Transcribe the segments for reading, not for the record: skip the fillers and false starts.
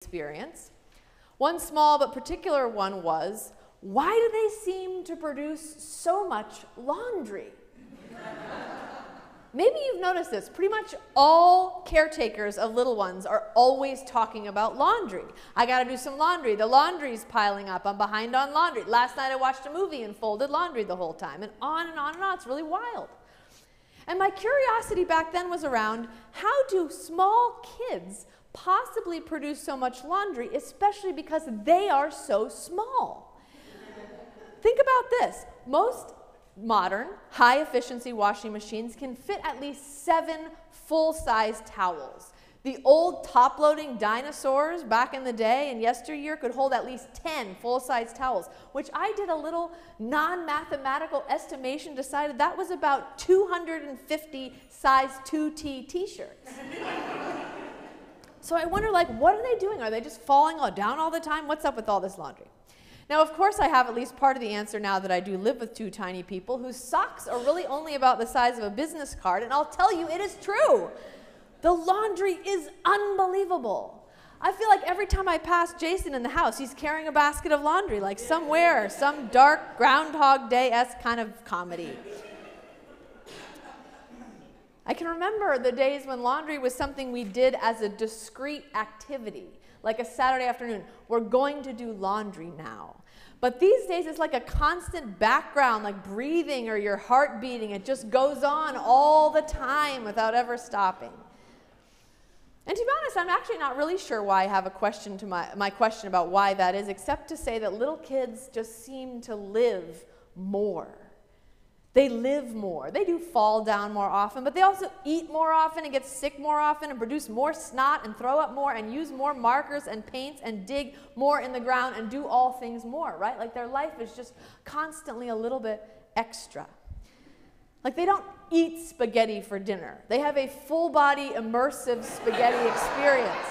experience. One small but particular one was, why do they seem to produce so much laundry? Maybe you've noticed this. Pretty much all caretakers of little ones are always talking about laundry. I got to do some laundry. The laundry's piling up. I'm behind on laundry. Last night I watched a movie and folded laundry the whole time. And on and on and on. It's really wild. And my curiosity back then was around, how do small kids possibly produce so much laundry, especially because they are so small? Think about this. Most modern, high-efficiency washing machines can fit at least 7 full-size towels. The old top-loading dinosaurs back in the day and yesteryear could hold at least 10 full-size towels, which I did a little non-mathematical estimation, decided that was about 250 size 2T t-shirts. So I wonder, like, what are they doing? Are they just falling down all the time? What's up with all this laundry? Now, of course, I have at least part of the answer now that I do live with 2 tiny people whose socks are really only about the size of a business card, and I'll tell you, it is true. The laundry is unbelievable. I feel like every time I pass Jason in the house, he's carrying a basket of laundry, like somewhere, some dark Groundhog Day-esque kind of comedy. I can remember the days when laundry was something we did as a discrete activity, like a Saturday afternoon. We're going to do laundry now. But these days it's like a constant background, like breathing or your heart beating. It just goes on all the time without ever stopping. And to be honest, I'm actually not really sure why I have a question to my question about why that is, except to say that little kids just seem to live more. They live more. They do fall down more often, but they also eat more often and get sick more often and produce more snot and throw up more and use more markers and paints and dig more in the ground and do all things more, right? Like their life is just constantly a little bit extra. Like they don't eat spaghetti for dinner. They have a full-body immersive spaghetti experience.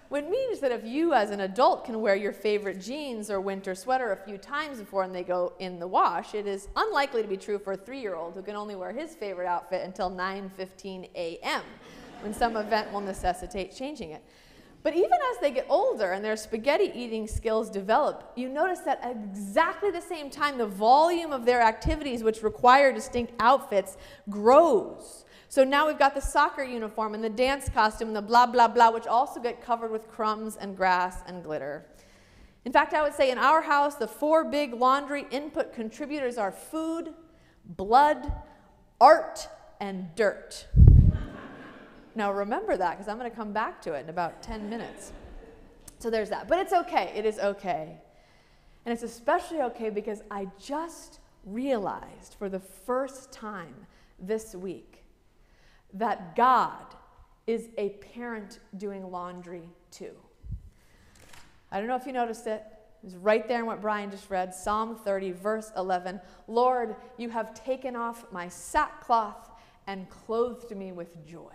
Which means that if you as an adult can wear your favorite jeans or winter sweater a few times before they go in the wash, it is unlikely to be true for a 3-year-old who can only wear his favorite outfit until 9:15 a.m. when some event will necessitate changing it. But even as they get older and their spaghetti eating skills develop, you notice that at exactly the same time the volume of their activities which require distinct outfits grows. So now we've got the soccer uniform and the dance costume and the blah, blah, blah, which also get covered with crumbs and grass and glitter. In fact, I would say in our house, the 4 big laundry input contributors are food, blood, art, and dirt. Now remember that, because I'm going to come back to it in about 10 minutes. So there's that. But it's okay. It is okay. And it's especially okay because I just realized for the first time this week that God is a parent doing laundry too. I don't know if you noticed it. It was right there in what Brian just read, Psalm 30, verse 11. Lord, you have taken off my sackcloth and clothed me with joy.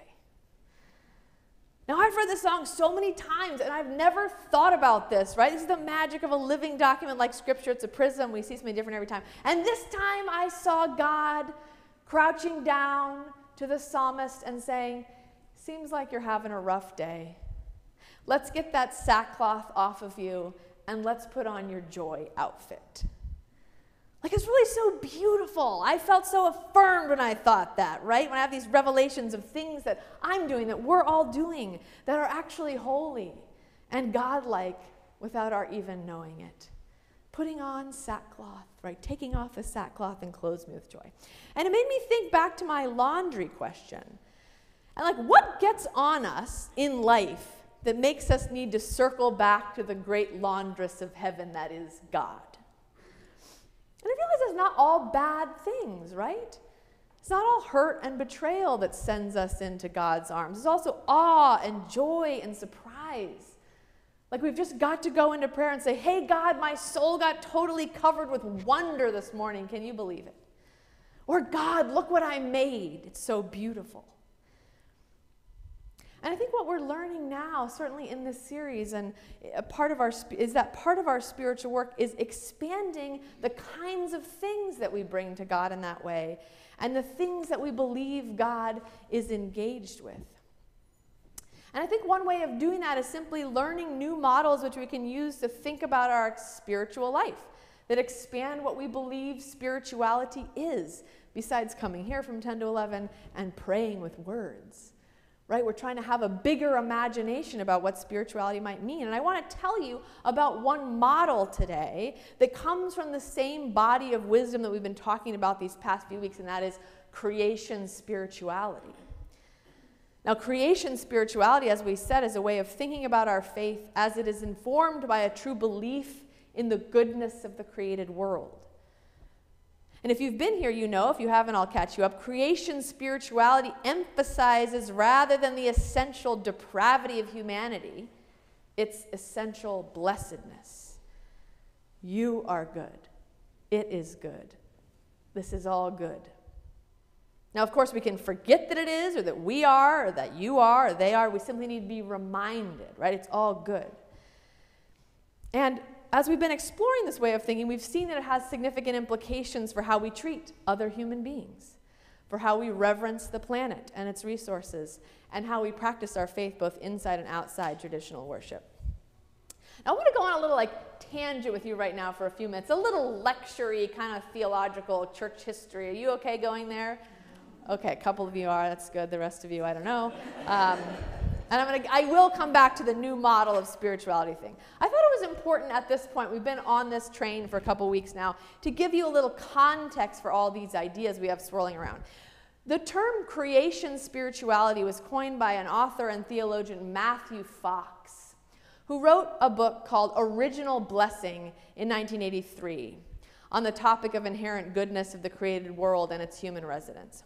Now, I've read this song so many times, and I've never thought about this, right? This is the magic of a living document like Scripture. It's a prism. We see something different every time. And this time I saw God crouching down to the psalmist and saying, seems like you're having a rough day. Let's get that sackcloth off of you and let's put on your joy outfit. Like, it's really so beautiful. I felt so affirmed when I thought that, right? When I have these revelations of things that I'm doing, that we're all doing, that are actually holy and godlike without our even knowing it. Putting on sackcloth, right? Taking off the sackcloth and clothes me with joy. And it made me think back to my laundry question. And like, what gets on us in life that makes us need to circle back to the great laundress of heaven that is God? And I realize it's not all bad things, right? It's not all hurt and betrayal that sends us into God's arms. There's also awe and joy and surprise. Like we've just got to go into prayer and say, hey, God, my soul got totally covered with wonder this morning. Can you believe it? Or, God, look what I made. It's so beautiful. And I think what we're learning now, certainly in this series, and part of our spiritual work is expanding the kinds of things that we bring to God in that way and the things that we believe God is engaged with. And I think one way of doing that is simply learning new models which we can use to think about our spiritual life, that expand what we believe spirituality is, besides coming here from 10 to 11 and praying with words. Right? We're trying to have a bigger imagination about what spirituality might mean. And I want to tell you about one model today that comes from the same body of wisdom that we've been talking about these past few weeks, and that is creation spirituality. Now, creation spirituality, as we said, is a way of thinking about our faith as it is informed by a true belief in the goodness of the created world. And if you've been here, you know. If you haven't, I'll catch you up. Creation spirituality emphasizes, rather than the essential depravity of humanity, its essential blessedness. You are good. It is good. This is all good. Now, of course, we can forget that it is, or that we are, or that you are, or they are. We simply need to be reminded, right? It's all good. And as we've been exploring this way of thinking, we've seen that it has significant implications for how we treat other human beings, for how we reverence the planet and its resources, and how we practice our faith both inside and outside traditional worship. Now, I want to go on a little tangent with you right now for a few minutes, a little lecture-y kind of theological church history. Are you okay going there? Okay, a couple of you are. That's good. The rest of you, I don't know. And I will come back to the new model of spirituality thing. I thought it was important at this point, we've been on this train for a couple weeks now, to give you a little context for all these ideas we have swirling around. The term creation spirituality was coined by an author and theologian, Matthew Fox, who wrote a book called Original Blessing in 1983 on the topic of inherent goodness of the created world and its human residents.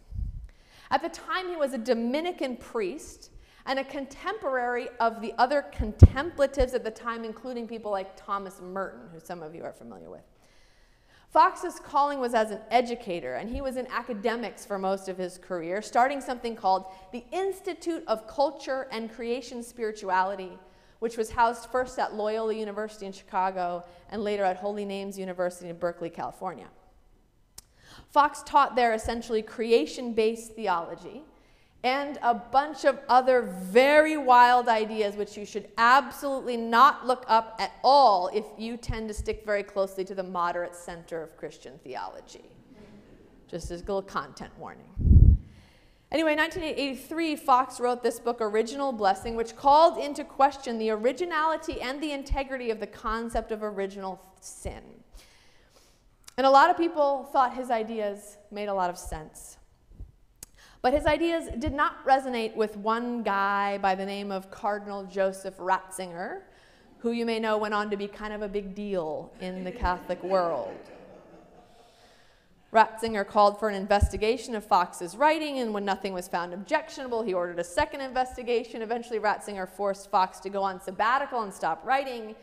At the time, he was a Dominican priest and a contemporary of the other contemplatives at the time, including people like Thomas Merton, who some of you are familiar with. Fox's calling was as an educator, and he was in academics for most of his career, starting something called the Institute of Culture and Creation Spirituality, which was housed first at Loyola University in Chicago and later at Holy Names University in Berkeley, California. Fox taught there essentially creation-based theology and a bunch of other very wild ideas which you should absolutely not look up at all if you tend to stick very closely to the moderate center of Christian theology. Just as a little content warning. Anyway, in 1983, Fox wrote this book, Original Blessing, which called into question the originality and the integrity of the concept of original sin. And a lot of people thought his ideas made a lot of sense. But his ideas did not resonate with one guy by the name of Cardinal Joseph Ratzinger, who you may know went on to be kind of a big deal in the Catholic world. Ratzinger called for an investigation of Fox's writing, and when nothing was found objectionable, he ordered a second investigation. Eventually, Ratzinger forced Fox to go on sabbatical and stop writing.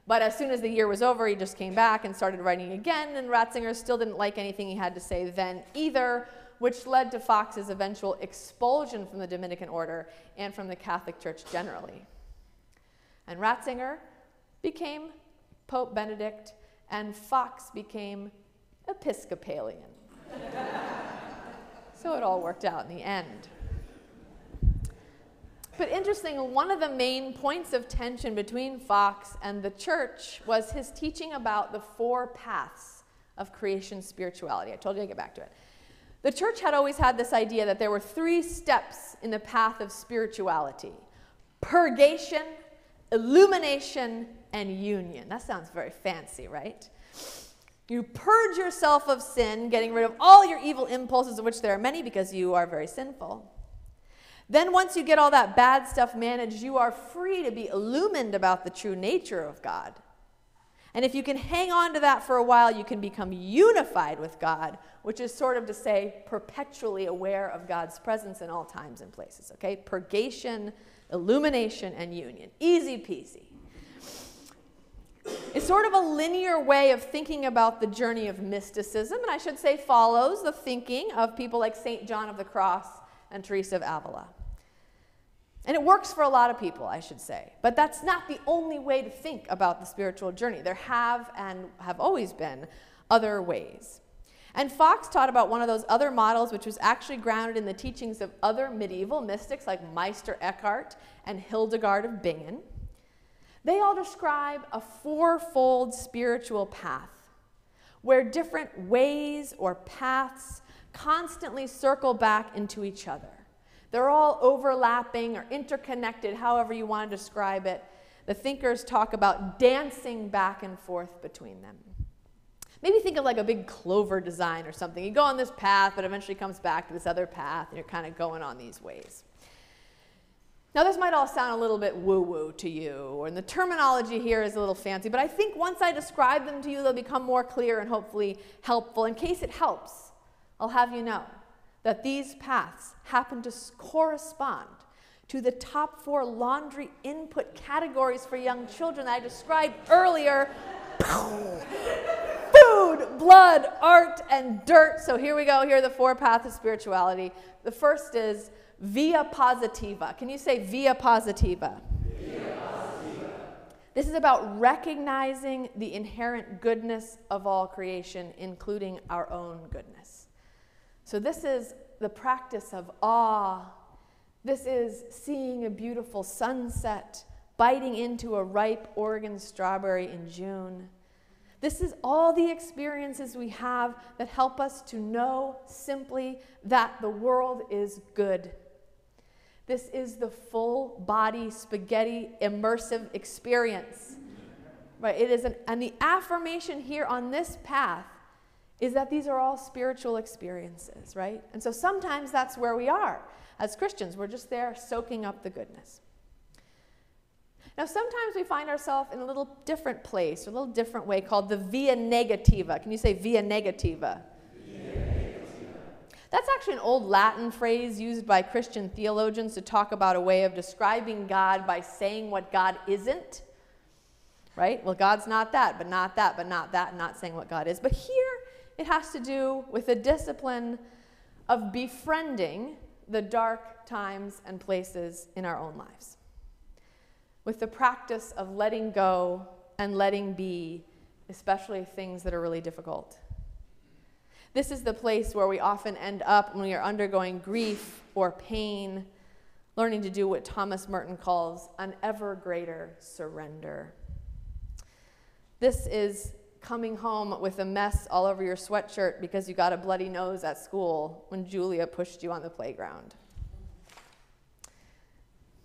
But as soon as the year was over, he just came back and started writing again, and Ratzinger still didn't like anything he had to say then either, which led to Fox's eventual expulsion from the Dominican order and from the Catholic Church generally. And Ratzinger became Pope Benedict, and Fox became Episcopalian. So it all worked out in the end. But interesting, one of the main points of tension between Fox and the church was his teaching about the 4 paths of creation spirituality. I told you I'd get back to it. The church had always had this idea that there were 3 steps in the path of spirituality: purgation, illumination, and union. That sounds very fancy, right? You purge yourself of sin, getting rid of all your evil impulses, of which there are many because you are very sinful. Then once you get all that bad stuff managed, you are free to be illumined about the true nature of God. And if you can hang on to that for a while, you can become unified with God, which is sort of to say perpetually aware of God's presence in all times and places, okay? Purgation, illumination, and union. Easy peasy. It's sort of a linear way of thinking about the journey of mysticism, and I should say follows the thinking of people like St. John of the Cross and Teresa of Avila. And it works for a lot of people, I should say. But that's not the only way to think about the spiritual journey. There have and have always been other ways. And Fox taught about one of those other models, which was actually grounded in the teachings of other medieval mystics like Meister Eckhart and Hildegard of Bingen. They all describe a fourfold spiritual path where different ways or paths constantly circle back into each other. They're all overlapping or interconnected, however you want to describe it. The thinkers talk about dancing back and forth between them. Maybe think of like a big clover design or something. You go on this path, but eventually comes back to this other path, and you're kind of going on these ways. Now, this might all sound a little bit woo-woo to you, and the terminology here is a little fancy, but I think once I describe them to you, they'll become more clear and hopefully helpful. In case it helps, I'll have you know that these paths happen to correspond to the top 4 laundry input categories for young children that I described earlier. Food, blood, art, and dirt. So here we go. Here are the 4 paths of spirituality. The first is via positiva. Can you say via positiva? Via positiva. This is about recognizing the inherent goodness of all creation, including our own goodness. So this is the practice of awe. This is seeing a beautiful sunset, biting into a ripe Oregon strawberry in June. This is all the experiences we have that help us to know simply that the world is good. This is the full body spaghetti immersive experience. Right? It is and the affirmation here on this path is that these are all spiritual experiences, right? And so sometimes that's where we are as Christians. We're just there soaking up the goodness. Now, sometimes we find ourselves in a little different place, or a little different way, called the via negativa. Can you say via negativa? Via negativa. That's actually an old Latin phrase used by Christian theologians to talk about a way of describing God by saying what God isn't. Right? Well, God's not that, but not that, but not that, and not saying what God is. But here, it has to do with the discipline of befriending the dark times and places in our own lives, with the practice of letting go and letting be, especially things that are really difficult. This is the place where we often end up when we are undergoing grief or pain, learning to do what Thomas Merton calls an ever greater surrender. This is coming home with a mess all over your sweatshirt because you got a bloody nose at school when Julia pushed you on the playground.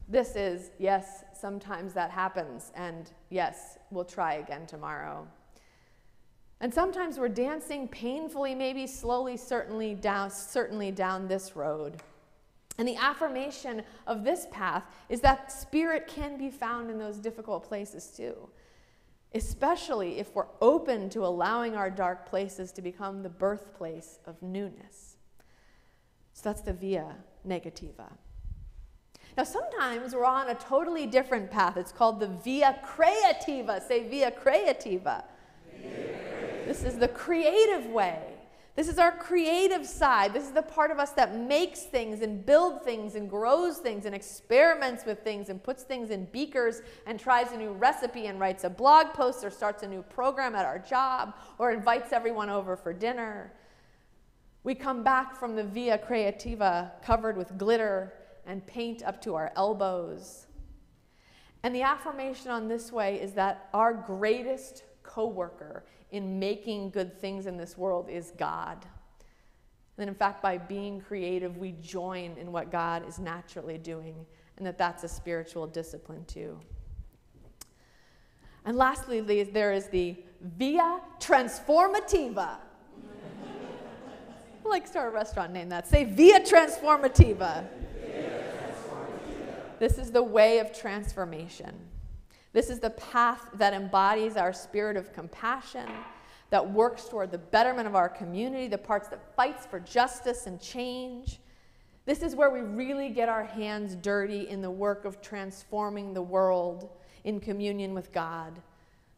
This is, yes, sometimes that happens, and yes, we'll try again tomorrow. And sometimes we're dancing painfully, maybe slowly, certainly down this road. And the affirmation of this path is that spirit can be found in those difficult places too, especially if we're open to allowing our dark places to become the birthplace of newness. So that's the via negativa. Now, sometimes we're on a totally different path. It's called the via creativa. Say via creativa. This is the creative way. This is our creative side. This is the part of us that makes things and builds things and grows things and experiments with things and puts things in beakers and tries a new recipe and writes a blog post or starts a new program at our job or invites everyone over for dinner. We come back from the via creativa covered with glitter and paint up to our elbows. And the affirmation on this way is that our greatest co-worker in making good things in this world is God. And in fact, by being creative, we join in what God is naturally doing, and that's a spiritual discipline too. And lastly, there is the via transformativa. I'd like to start a restaurant name that. Say via transformativa. This is the way of transformation. This is the path that embodies our spirit of compassion, that works toward the betterment of our community, the parts that fights for justice and change. This is where we really get our hands dirty in the work of transforming the world in communion with God.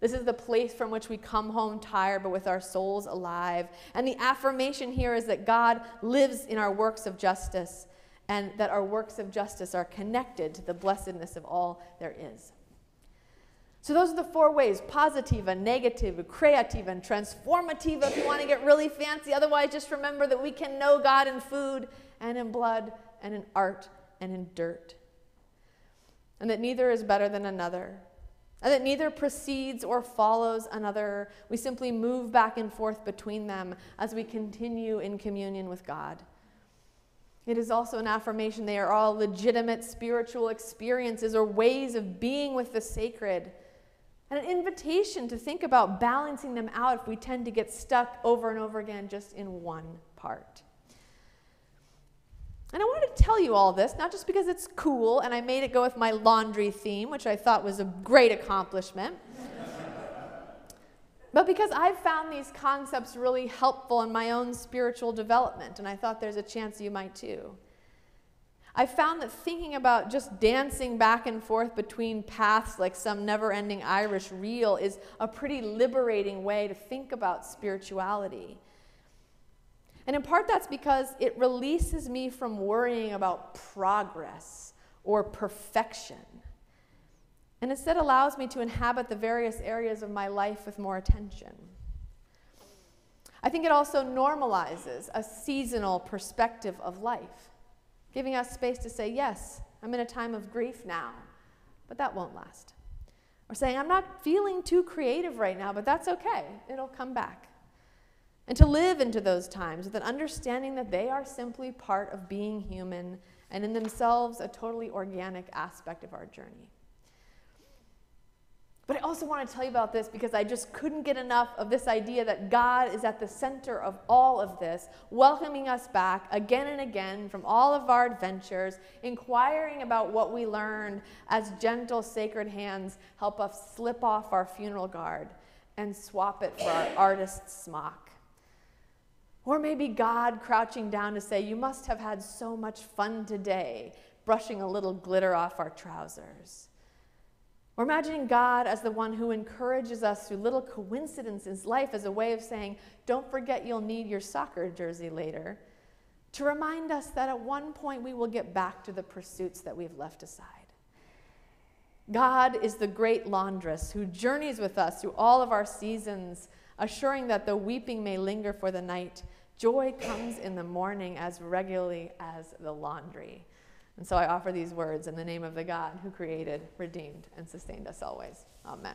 This is the place from which we come home tired, but with our souls alive. And the affirmation here is that God lives in our works of justice, and that our works of justice are connected to the blessedness of all there is. So those are the 4 ways: positiva, negativa, creativa, and transformativa if you want to get really fancy. Otherwise, just remember that we can know God in food and in blood and in art and in dirt. And that neither is better than another. And that neither precedes or follows another. We simply move back and forth between them as we continue in communion with God. It is also an affirmation they are all legitimate spiritual experiences or ways of being with the sacred. And an invitation to think about balancing them out if we tend to get stuck over and over again just in one part. And I wanted to tell you all this, not just because it's cool and I made it go with my laundry theme, which I thought was a great accomplishment, but because I've found these concepts really helpful in my own spiritual development, and I thought there's a chance you might too. I found that thinking about just dancing back and forth between paths like some never-ending Irish reel is a pretty liberating way to think about spirituality. And in part that's because it releases me from worrying about progress or perfection, and instead allows me to inhabit the various areas of my life with more attention. I think it also normalizes a seasonal perspective of life, giving us space to say, yes, I'm in a time of grief now, but that won't last. Or saying, I'm not feeling too creative right now, but that's okay, it'll come back. And to live into those times with an understanding that they are simply part of being human and in themselves a totally organic aspect of our journey. But I also want to tell you about this because I just couldn't get enough of this idea that God is at the center of all of this, welcoming us back again and again from all of our adventures, inquiring about what we learned as gentle, sacred hands help us slip off our funeral guard and swap it for our artist's smock. Or maybe God crouching down to say, you must have had so much fun today, brushing a little glitter off our trousers. Or imagining God as the one who encourages us through little coincidences in life as a way of saying, don't forget you'll need your soccer jersey later, to remind us that at one point we will get back to the pursuits that we've left aside. God is the great laundress who journeys with us through all of our seasons, assuring that though weeping may linger for the night, joy comes in the morning as regularly as the laundry. And so I offer these words in the name of the God who created, redeemed, and sustained us always. Amen.